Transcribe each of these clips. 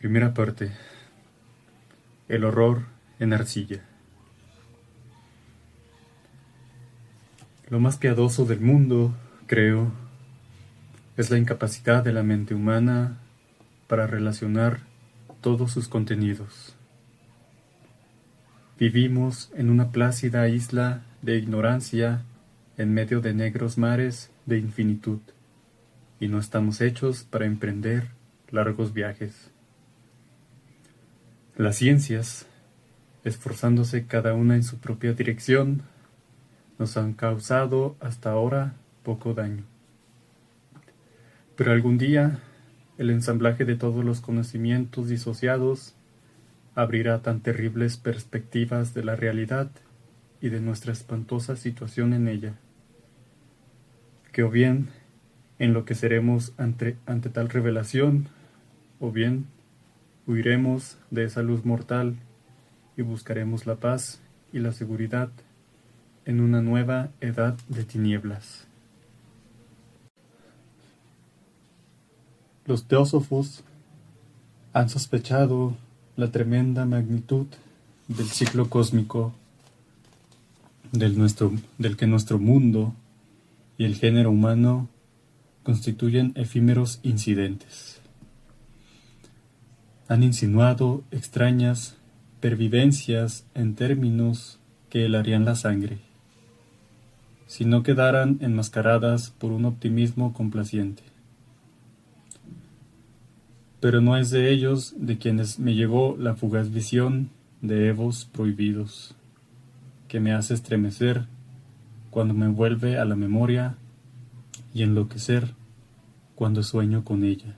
Primera parte. El horror en arcilla. Lo más piadoso del mundo, creo, es la incapacidad de la mente humana para relacionar todos sus contenidos. Vivimos en una plácida isla de ignorancia en medio de negros mares de infinitud, y no estamos hechos para emprender largos viajes. Las ciencias, esforzándose cada una en su propia dirección, nos han causado hasta ahora poco daño. Pero algún día, el ensamblaje de todos los conocimientos disociados abrirá tan terribles perspectivas de la realidad y de nuestra espantosa situación en ella, que o bien enloqueceremos ante tal revelación, o bien huiremos de esa luz mortal y buscaremos la paz y la seguridad en una nueva edad de tinieblas. Los teósofos han sospechado la tremenda magnitud del ciclo cósmico del que nuestro mundo y el género humano constituyen efímeros incidentes. Han insinuado extrañas pervivencias en términos que helarían la sangre, si no quedaran enmascaradas por un optimismo complaciente. Pero no es de ellos de quienes me llegó la fugaz visión de Evos prohibidos, que me hace estremecer cuando me vuelve a la memoria y enloquecer cuando sueño con ella.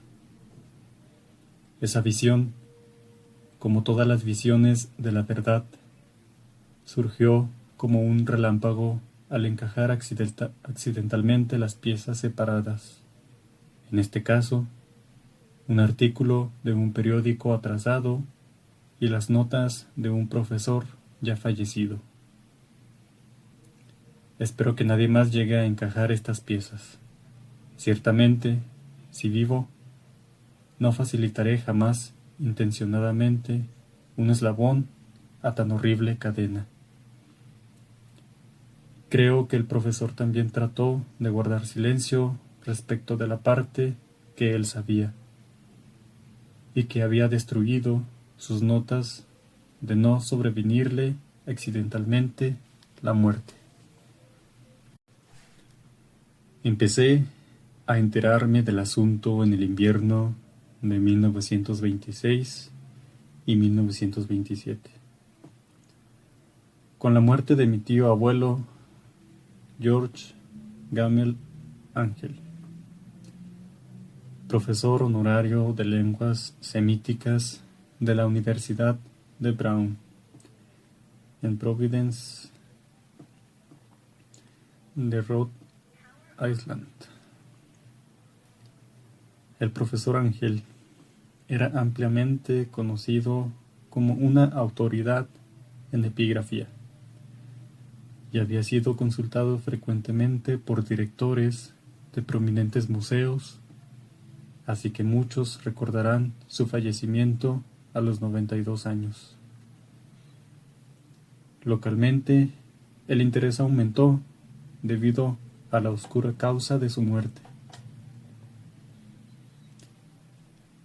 Esa visión, como todas las visiones de la verdad, surgió como un relámpago al encajar accidentalmente las piezas separadas. En este caso, un artículo de un periódico atrasado y las notas de un profesor ya fallecido. Espero que nadie más llegue a encajar estas piezas. Ciertamente, si vivo, no facilitaré jamás intencionadamente un eslabón a tan horrible cadena. Creo que el profesor también trató de guardar silencio respecto de la parte que él sabía, y que había destruido sus notas de no sobrevenirle accidentalmente la muerte. Empecé a enterarme del asunto en el invierno de 1926 y 1927. Con la muerte de mi tío abuelo, George Gamel Ángel, profesor honorario de lenguas semíticas de la Universidad de Brown, en Providence, de Rhode Island. El profesor Ángel era ampliamente conocido como una autoridad en epigrafía y había sido consultado frecuentemente por directores de prominentes museos, así que muchos recordarán su fallecimiento a los 92 años. Localmente, el interés aumentó debido a la oscura causa de su muerte.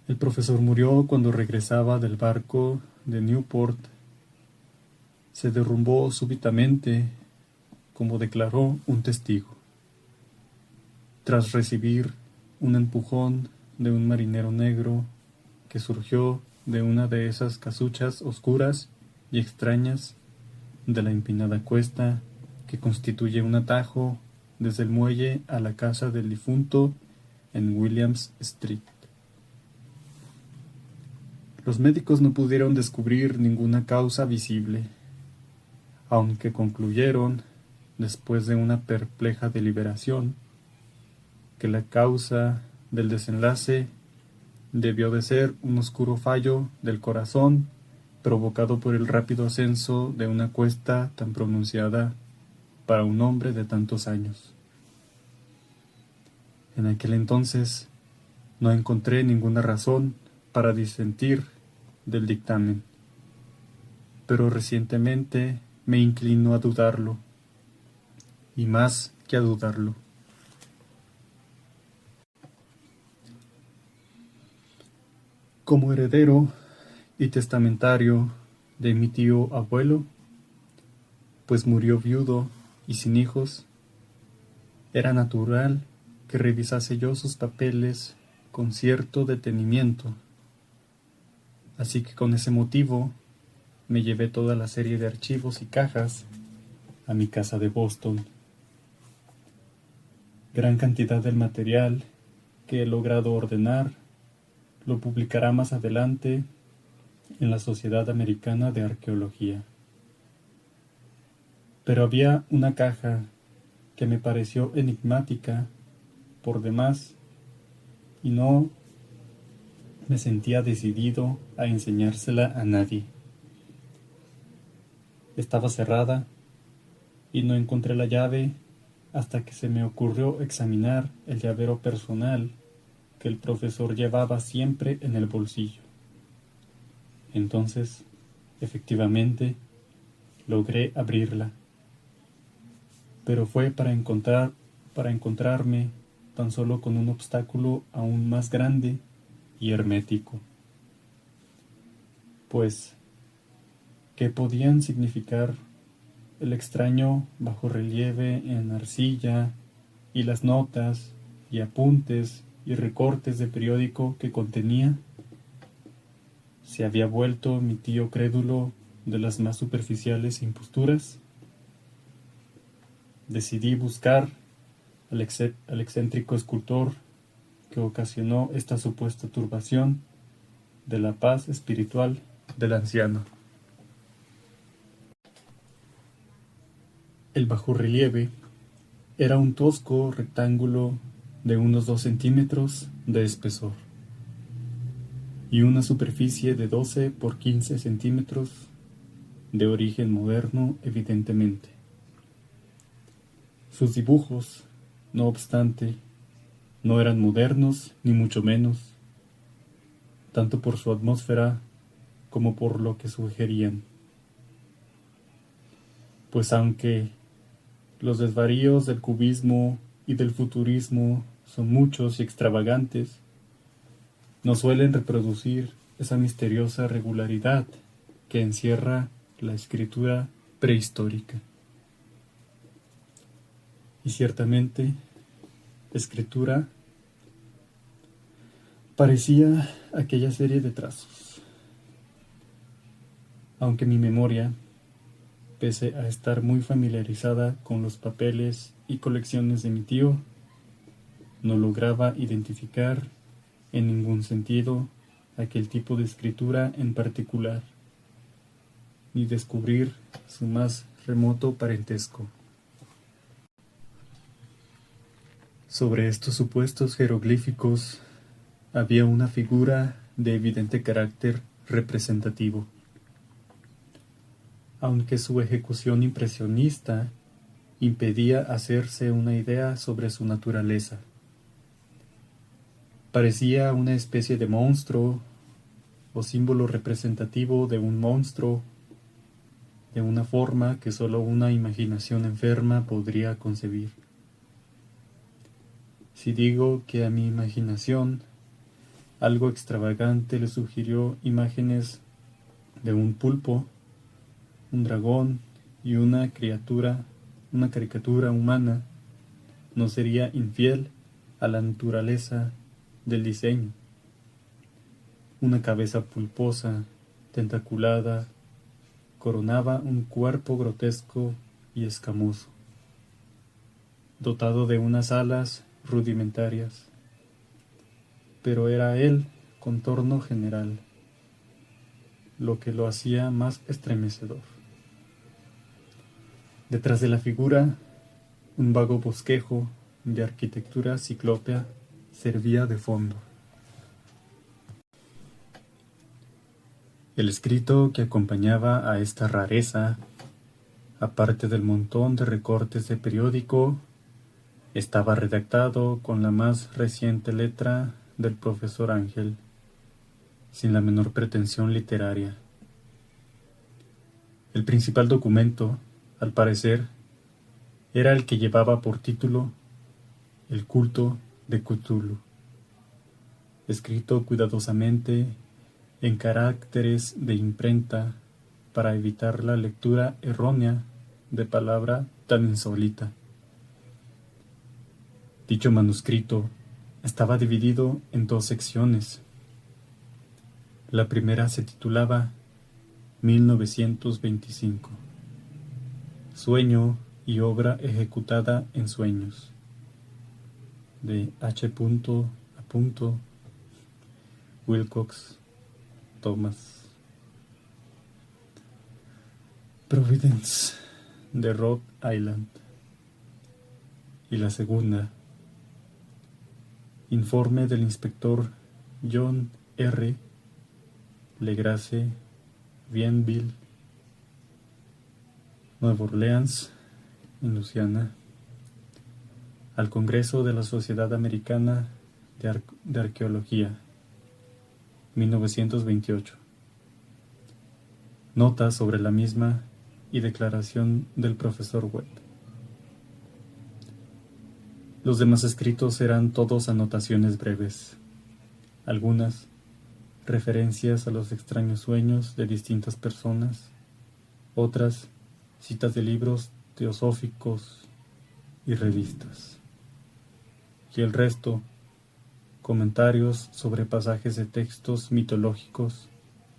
El profesor murió cuando regresaba del barco de Newport. Se derrumbó súbitamente, como declaró un testigo, tras recibir un empujón de un marinero negro que surgió de una de esas casuchas oscuras y extrañas de la empinada cuesta que constituye un atajo desde el muelle a la casa del difunto en Williams Street. Los médicos no pudieron descubrir ninguna causa visible, aunque concluyeron, después de una perpleja deliberación, que la causa del desenlace debió de ser un oscuro fallo del corazón provocado por el rápido ascenso de una cuesta tan pronunciada para un hombre de tantos años. En aquel entonces no encontré ninguna razón para disentir del dictamen, pero recientemente me inclino a dudarlo, y más que a dudarlo. Como heredero y testamentario de mi tío abuelo, pues murió viudo y sin hijos, era natural que revisase yo sus papeles con cierto detenimiento. Así que con ese motivo me llevé toda la serie de archivos y cajas a mi casa de Boston. Gran cantidad del material que he logrado ordenar lo publicará más adelante en la Sociedad Americana de Arqueología. Pero había una caja que me pareció enigmática por demás y no me sentía decidido a enseñársela a nadie. Estaba cerrada y no encontré la llave hasta que se me ocurrió examinar el llavero personal que el profesor llevaba siempre en el bolsillo. Entonces, efectivamente, logré abrirla, pero fue para encontrarme tan solo con un obstáculo aún más grande y hermético. Pues, ¿qué podían significar el extraño bajorrelieve en arcilla y las notas y apuntes y recortes de periódico que contenía? ¿Se había vuelto mi tío crédulo de las más superficiales imposturas? Decidí buscar al excéntrico escultor que ocasionó esta supuesta turbación de la paz espiritual del anciano. El bajorrelieve era un tosco rectángulo de unos 2 centímetros de espesor y una superficie de 12 por 15 centímetros, de origen moderno evidentemente. Sus dibujos, no obstante, no eran modernos ni mucho menos, tanto por su atmósfera como por lo que sugerían. Pues aunque los desvaríos del cubismo y del futurismo son muchos y extravagantes, no suelen reproducir esa misteriosa regularidad que encierra la escritura prehistórica. Y ciertamente, escritura parecía aquella serie de trazos, aunque mi memoria, pese a estar muy familiarizada con los papeles y colecciones de mi tío, no lograba identificar en ningún sentido aquel tipo de escritura en particular, ni descubrir su más remoto parentesco. Sobre estos supuestos jeroglíficos había una figura de evidente carácter representativo, aunque su ejecución impresionista impedía hacerse una idea sobre su naturaleza. Parecía una especie de monstruo o símbolo representativo de un monstruo, de una forma que solo una imaginación enferma podría concebir. Si digo que a mi imaginación algo extravagante le sugirió imágenes de un pulpo, un dragón y una caricatura humana, no sería infiel a la naturaleza del diseño. Una cabeza pulposa, tentaculada, coronaba un cuerpo grotesco y escamoso, dotado de unas alas rudimentarias, pero era el contorno general lo que lo hacía más estremecedor. Detrás de la figura, un vago bosquejo de arquitectura ciclópea servía de fondo. El escrito que acompañaba a esta rareza, aparte del montón de recortes de periódico, estaba redactado con la más reciente letra del profesor Ángel, sin la menor pretensión literaria. El principal documento, al parecer, era el que llevaba por título El culto de Cthulhu, escrito cuidadosamente en caracteres de imprenta para evitar la lectura errónea de palabra tan insólita. Dicho manuscrito estaba dividido en 2 secciones. La primera se titulaba 1925, Sueño y obra ejecutada en sueños, de H. A. Wilcox Thomas. Providence, de Rhode Island. Y la segunda, Informe del inspector John R. Legrace, Bienville, Nueva Orleans, en Luisiana, al Congreso de la Sociedad Americana de Arqueología, 1928. Nota sobre la misma y declaración del profesor Webb. Los demás escritos eran todos anotaciones breves, algunas referencias a los extraños sueños de distintas personas, otras citas de libros teosóficos y revistas, y el resto comentarios sobre pasajes de textos mitológicos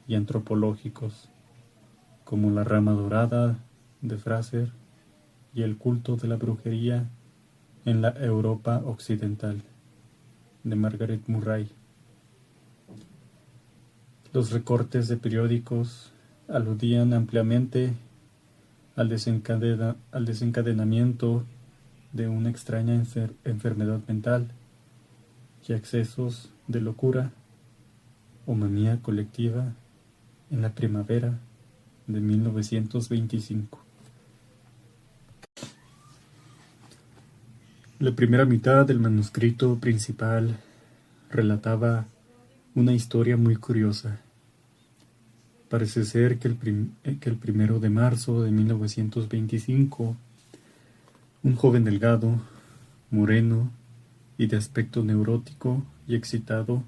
y antropológicos, como la rama dorada de Fraser y el culto de la brujería en la Europa occidental, de Margaret Murray. Los recortes de periódicos aludían ampliamente al desencadenamiento de una extraña enfermedad mental y accesos de locura o manía colectiva en la primavera de 1925. La primera mitad del manuscrito principal relataba una historia muy curiosa. Parece ser que el 1 de marzo de 1925, un joven delgado, moreno y de aspecto neurótico y excitado,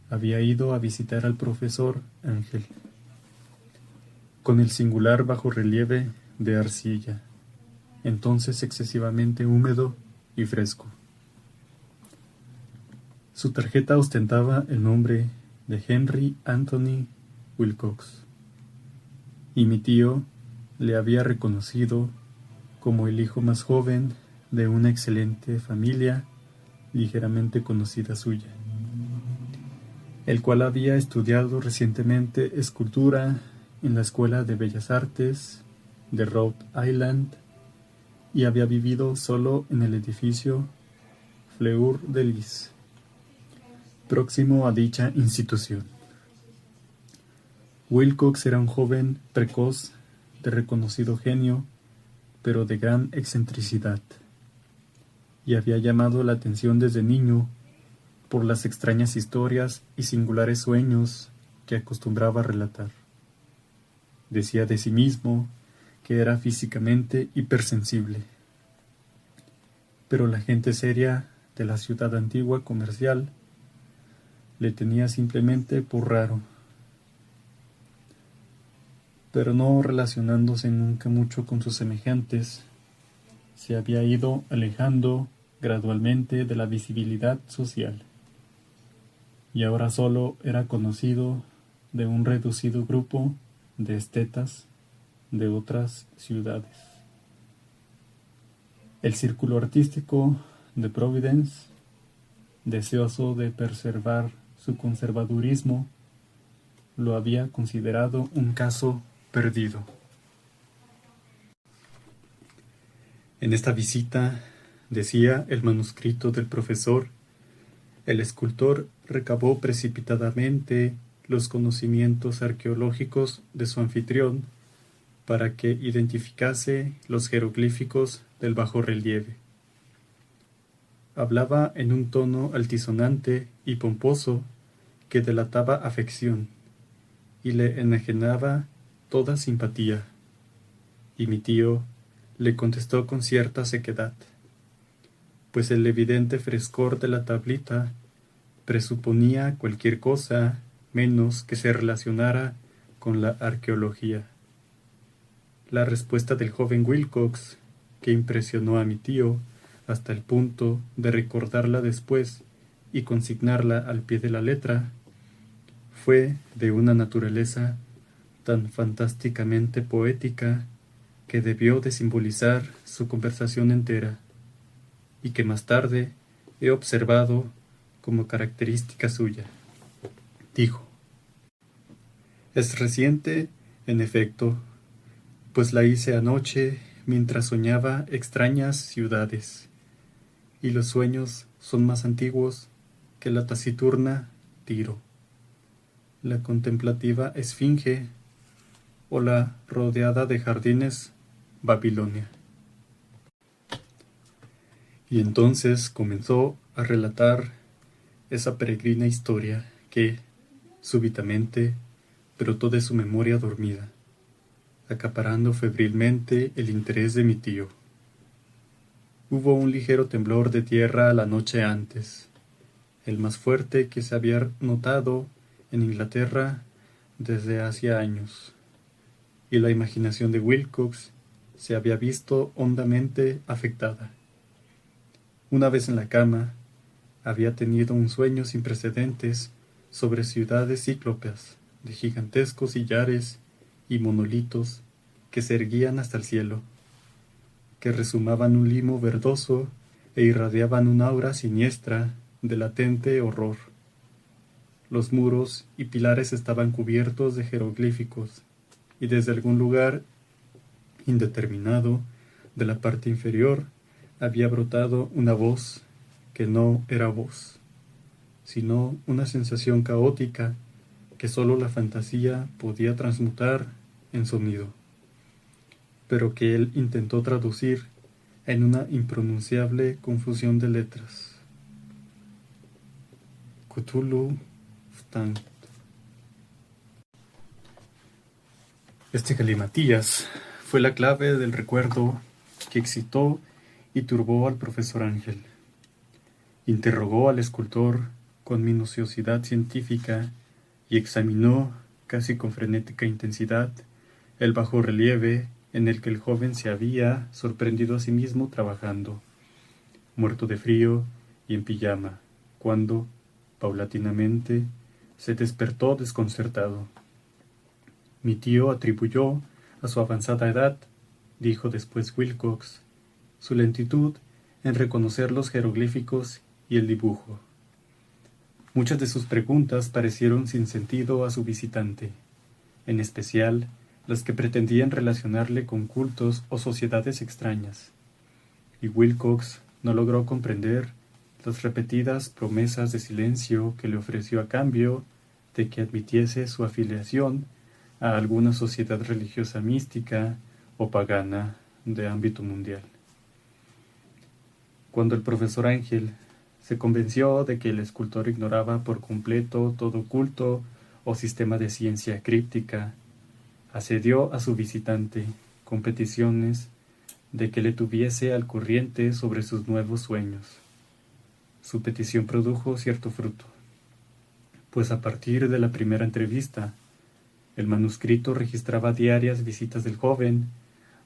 había ido a visitar al profesor Ángel, con el singular bajorrelieve de arcilla, entonces excesivamente húmedo y fresco. Su tarjeta ostentaba el nombre de Henry Anthony Wilcox, y mi tío le había reconocido como el hijo más joven de una excelente familia ligeramente conocida suya, el cual había estudiado recientemente escultura en la Escuela de Bellas Artes de Rhode Island y había vivido solo en el edificio Fleur de Lis, próximo a dicha institución. Wilcox era un joven precoz, de reconocido genio, pero de gran excentricidad, y había llamado la atención desde niño por las extrañas historias y singulares sueños que acostumbraba relatar. Decía de sí mismo que era físicamente hipersensible, pero la gente seria de la ciudad antigua comercial le tenía simplemente por raro, pero no relacionándose nunca mucho con sus semejantes, se había ido alejando gradualmente de la visibilidad social, y ahora solo era conocido de un reducido grupo de estetas de otras ciudades. El círculo artístico de Providence, deseoso de preservar su conservadurismo, lo había considerado un caso perdido. En esta visita, decía el manuscrito del profesor, el escultor recabó precipitadamente los conocimientos arqueológicos de su anfitrión para que identificase los jeroglíficos del bajorrelieve. Hablaba en un tono altisonante y pomposo que delataba afección y le enajenaba toda simpatía. Y mi tío le contestó con cierta sequedad, pues el evidente frescor de la tablita presuponía cualquier cosa menos que se relacionara con la arqueología. La respuesta del joven Wilcox, que impresionó a mi tío hasta el punto de recordarla después y consignarla al pie de la letra, fue de una naturaleza tan fantásticamente poética que debió de simbolizar su conversación entera, y que más tarde he observado como característica suya. Dijo: es reciente, en efecto, pues la hice anoche mientras soñaba extrañas ciudades, y los sueños son más antiguos que la taciturna Tiro, la contemplativa Esfinge o la rodeada de jardines Babilonia. Y entonces comenzó a relatar esa peregrina historia que, súbitamente, brotó de su memoria dormida, acaparando febrilmente el interés de mi tío. Hubo un ligero temblor de tierra la noche antes, el más fuerte que se había notado en Inglaterra desde hacía años, y la imaginación de Wilcox se había visto hondamente afectada. Una vez en la cama, había tenido un sueño sin precedentes sobre ciudades cíclopes de gigantescos sillares y monolitos que se erguían hasta el cielo, que rezumaban un limo verdoso e irradiaban un aura siniestra de latente horror. Los muros y pilares estaban cubiertos de jeroglíficos, y desde algún lugar indeterminado de la parte inferior había brotado una voz que no era voz, sino una sensación caótica que sólo la fantasía podía transmutar en sonido, pero que él intentó traducir en una impronunciable confusión de letras. Cthulhu Ftank. Este galimatías fue la clave del recuerdo que excitó y turbó al profesor Ángel. Interrogó al escultor con minuciosidad científica y examinó, casi con frenética intensidad, el bajo relieve en el que el joven se había sorprendido a sí mismo trabajando, muerto de frío y en pijama, cuando, paulatinamente, se despertó desconcertado. Mi tío atribuyó a su avanzada edad, dijo después Wilcox, su lentitud en reconocer los jeroglíficos y el dibujo. Muchas de sus preguntas parecieron sin sentido a su visitante, en especial las que pretendían relacionarle con cultos o sociedades extrañas, y Wilcox no logró comprender las repetidas promesas de silencio que le ofreció a cambio de que admitiese su afiliación a alguna sociedad religiosa mística o pagana de ámbito mundial. Cuando el profesor Ángel se convenció de que el escultor ignoraba por completo todo culto o sistema de ciencia críptica, accedió a su visitante con peticiones de que le tuviese al corriente sobre sus nuevos sueños. Su petición produjo cierto fruto, pues a partir de la primera entrevista, el manuscrito registraba diarias visitas del joven,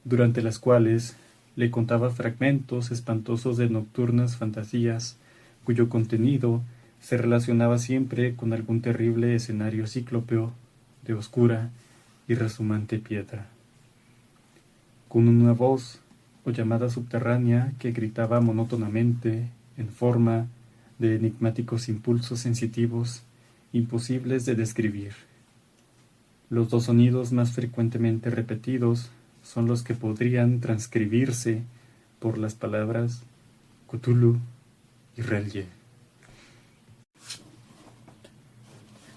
durante las cuales le contaba fragmentos espantosos de nocturnas fantasías, cuyo contenido se relacionaba siempre con algún terrible escenario cíclopeo, de oscura y resumante piedra. Con una voz o llamada subterránea que gritaba monótonamente, en forma de enigmáticos impulsos sensitivos imposibles de describir. Los dos sonidos más frecuentemente repetidos son los que podrían transcribirse por las palabras Cthulhu y Relye.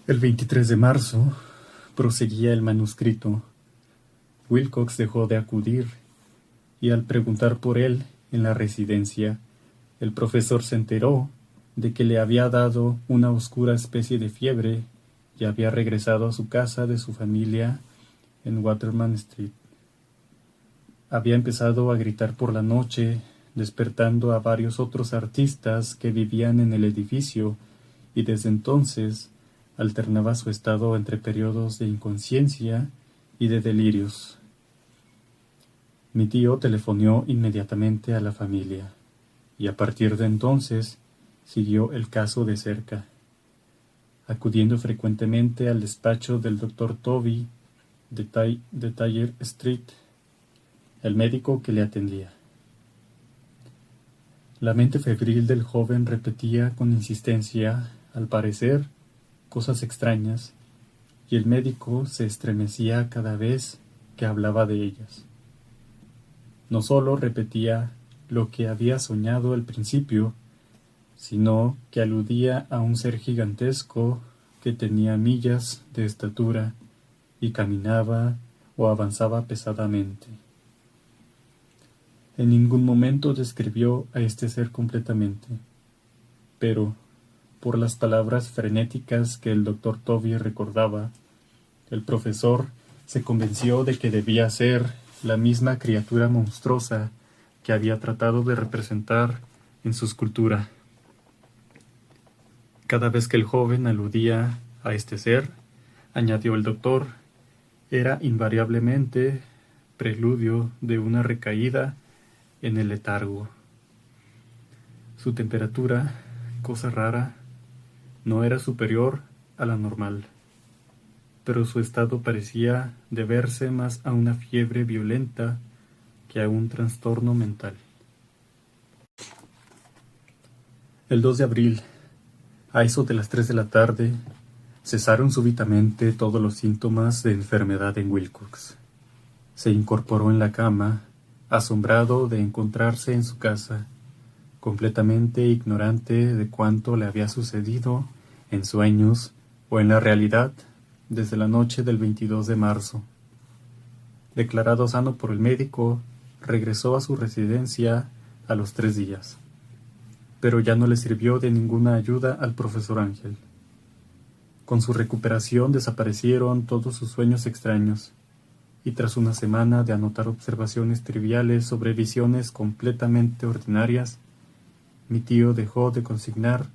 El 23 de marzo, proseguía el manuscrito, Wilcox dejó de acudir, y al preguntar por él en la residencia, el profesor se enteró de que le había dado una oscura especie de fiebre y había regresado a su casa de su familia en Waterman Street. Había empezado a gritar por la noche, despertando a varios otros artistas que vivían en el edificio, y desde entonces alternaba su estado entre periodos de inconsciencia y de delirios. Mi tío telefonó inmediatamente a la familia, y a partir de entonces siguió el caso de cerca, acudiendo frecuentemente al despacho del doctor Toby de Thayer Street, el médico que le atendía. La mente febril del joven repetía con insistencia, al parecer, cosas extrañas, y el médico se estremecía cada vez que hablaba de ellas. No solo repetía lo que había soñado al principio, sino que aludía a un ser gigantesco que tenía millas de estatura y caminaba o avanzaba pesadamente. En ningún momento describió a este ser completamente, pero, por las palabras frenéticas que el doctor Toby recordaba, el profesor se convenció de que debía ser la misma criatura monstruosa que había tratado de representar en su escultura. Cada vez que el joven aludía a este ser, añadió el doctor, era invariablemente preludio de una recaída en el letargo. Su temperatura, cosa rara, no era superior a la normal, pero su estado parecía deberse más a una fiebre violenta que a un trastorno mental. El 2 de abril, a eso de las 3 de la tarde, cesaron súbitamente todos los síntomas de enfermedad en Wilcox. Se incorporó en la cama, asombrado de encontrarse en su casa, completamente ignorante de cuánto le había sucedido en sueños o en la realidad desde la noche del 22 de marzo. Declarado sano por el médico, regresó a su residencia a los 3 días, pero ya no le sirvió de ninguna ayuda al profesor Ángel. Con su recuperación desaparecieron todos sus sueños extraños, y tras una semana de anotar observaciones triviales sobre visiones completamente ordinarias, mi tío dejó de consignar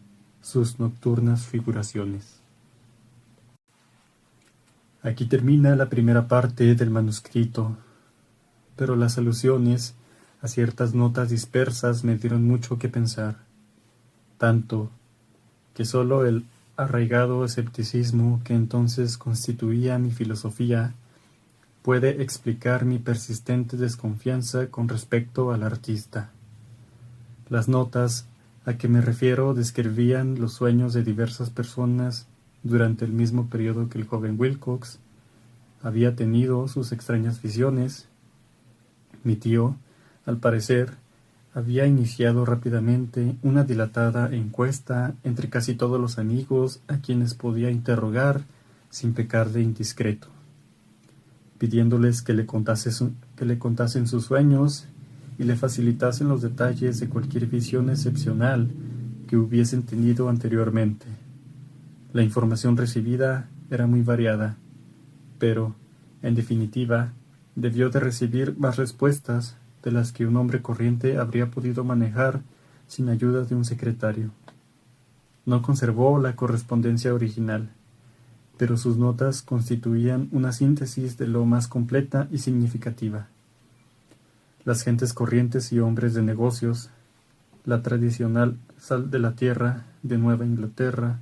sus nocturnas figuraciones. Aquí termina la primera parte del manuscrito, pero las alusiones a ciertas notas dispersas me dieron mucho que pensar, tanto que sólo el arraigado escepticismo que entonces constituía mi filosofía puede explicar mi persistente desconfianza con respecto al artista. Las notas a que me refiero describían los sueños de diversas personas durante el mismo periodo que el joven Wilcox había tenido sus extrañas visiones. Mi tío, al parecer, había iniciado rápidamente una dilatada encuesta entre casi todos los amigos a quienes podía interrogar sin pecar de indiscreto, pidiéndoles que le contasen sus sueños y le facilitasen los detalles de cualquier visión excepcional que hubiesen tenido anteriormente. La información recibida era muy variada, pero, en definitiva, debió de recibir más respuestas de las que un hombre corriente habría podido manejar sin ayuda de un secretario. No conservó la correspondencia original, pero sus notas constituían una síntesis de lo más completa y significativa. Las gentes corrientes y hombres de negocios, la tradicional sal de la tierra de Nueva Inglaterra,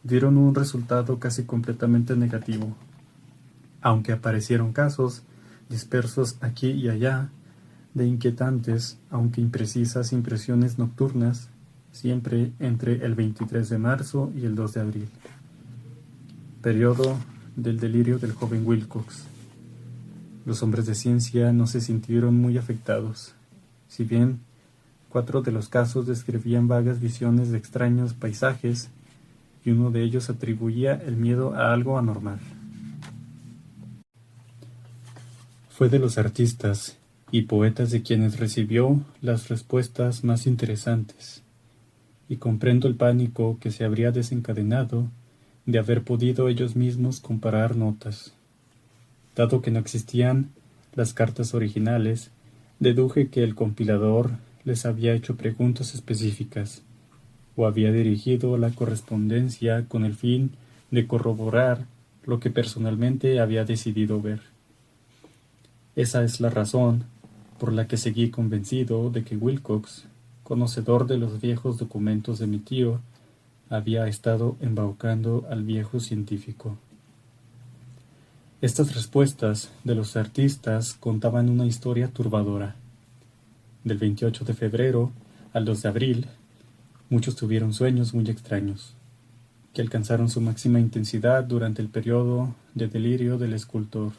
dieron un resultado casi completamente negativo, aunque aparecieron casos, dispersos aquí y allá, de inquietantes, aunque imprecisas impresiones nocturnas, siempre entre el 23 de marzo y el 2 de abril, periodo del delirio del joven Wilcox. Los hombres de ciencia no se sintieron muy afectados, si bien 4 de los casos describían vagas visiones de extraños paisajes y uno de ellos atribuía el miedo a algo anormal. Fue de los artistas y poetas de quienes recibió las respuestas más interesantes, y comprendo el pánico que se habría desencadenado de haber podido ellos mismos comparar notas. Dado que no existían las cartas originales, deduje que el compilador les había hecho preguntas específicas o había dirigido la correspondencia con el fin de corroborar lo que personalmente había decidido ver. Esa es la razón por la que seguí convencido de que Wilcox, conocedor de los viejos documentos de mi tío, había estado embaucando al viejo científico. Estas respuestas de los artistas contaban una historia turbadora. Del 28 de febrero al 2 de abril, muchos tuvieron sueños muy extraños, que alcanzaron su máxima intensidad durante el periodo de delirio del escultor.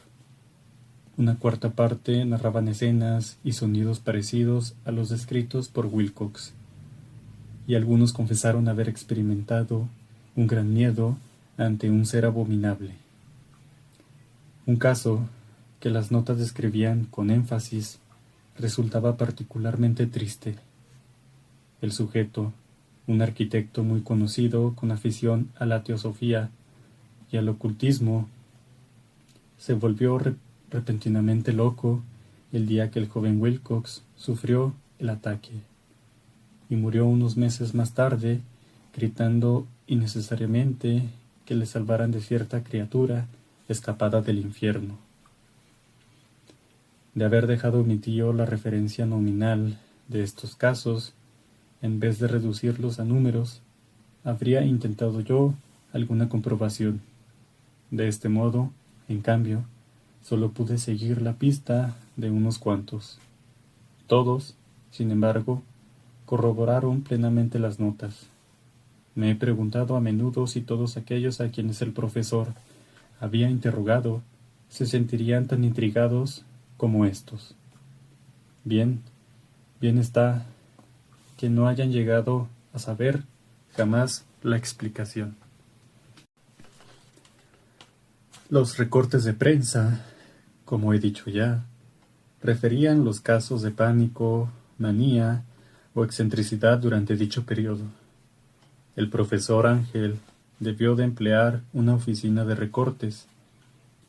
Una cuarta parte narraban escenas y sonidos parecidos a los descritos por Wilcox, y algunos confesaron haber experimentado un gran miedo ante un ser abominable. Un caso, que las notas describían con énfasis, resultaba particularmente triste. El sujeto, un arquitecto muy conocido con afición a la teosofía y al ocultismo, se volvió repentinamente loco el día que el joven Wilcox sufrió el ataque, y murió unos meses más tarde, gritando innecesariamente que le salvaran de cierta criatura escapada del infierno. De haber dejado mi tío la referencia nominal de estos casos, en vez de reducirlos a números, habría intentado yo alguna comprobación. De este modo, en cambio, solo pude seguir la pista de unos cuantos. Todos, sin embargo, corroboraron plenamente las notas. Me he preguntado a menudo si todos aquellos a quienes el profesor había interrogado se sentirían tan intrigados como estos. Bien está que no hayan llegado a saber jamás la explicación. Los recortes de prensa, como he dicho ya, referían los casos de pánico, manía o excentricidad durante dicho periodo. El profesor Ángel debió de emplear una oficina de recortes,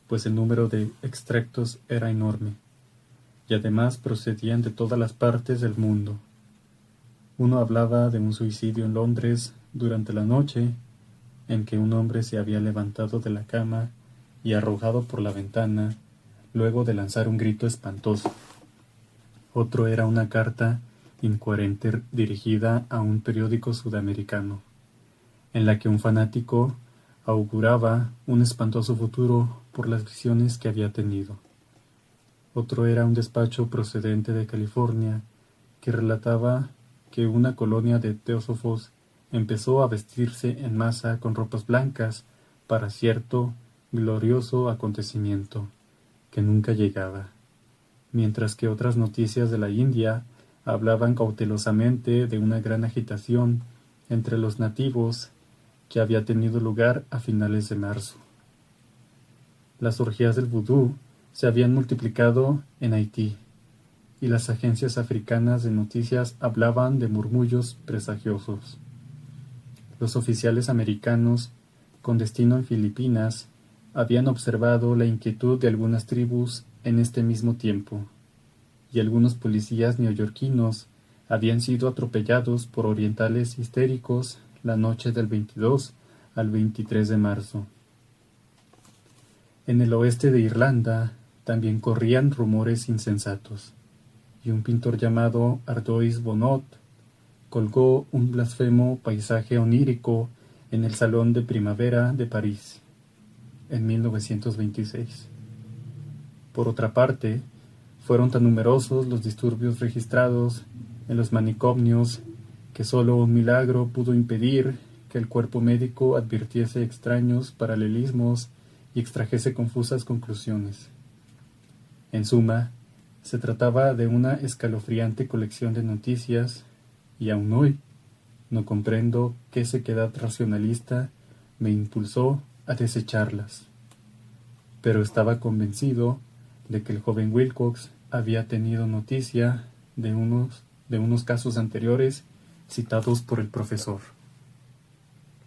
pues el número de extractos era enorme, y además procedían de todas las partes del mundo. Uno hablaba de un suicidio en Londres durante la noche, en que un hombre se había levantado de la cama y arrojado por la ventana, luego de lanzar un grito espantoso. Otro era una carta incoherente dirigida a un periódico sudamericano, en la que un fanático auguraba un espantoso futuro por las visiones que había tenido. Otro era un despacho procedente de California, que relataba que una colonia de teósofos empezó a vestirse en masa con ropas blancas para cierto glorioso acontecimiento, que nunca llegaba, mientras que otras noticias de la India hablaban cautelosamente de una gran agitación entre los nativos que había tenido lugar a finales de marzo. Las orgías del vudú se habían multiplicado en Haití, y las agencias africanas de noticias hablaban de murmullos presagiosos. Los oficiales americanos, con destino en Filipinas, habían observado la inquietud de algunas tribus en este mismo tiempo, y algunos policías neoyorquinos habían sido atropellados por orientales histéricos la noche del 22 al 23 de marzo. En el oeste de Irlanda también corrían rumores insensatos, y un pintor llamado Ardois Bonnot colgó un blasfemo paisaje onírico en el Salón de Primavera de París, en 1926. Por otra parte, fueron tan numerosos los disturbios registrados en los manicomios que solo un milagro pudo impedir que el cuerpo médico advirtiese extraños paralelismos y extrajese confusas conclusiones. En suma, se trataba de una escalofriante colección de noticias, y aún hoy no comprendo qué sequedad racionalista me impulsó a desecharlas. Pero estaba convencido de que el joven Wilcox había tenido noticia de unos casos anteriores citados por el profesor.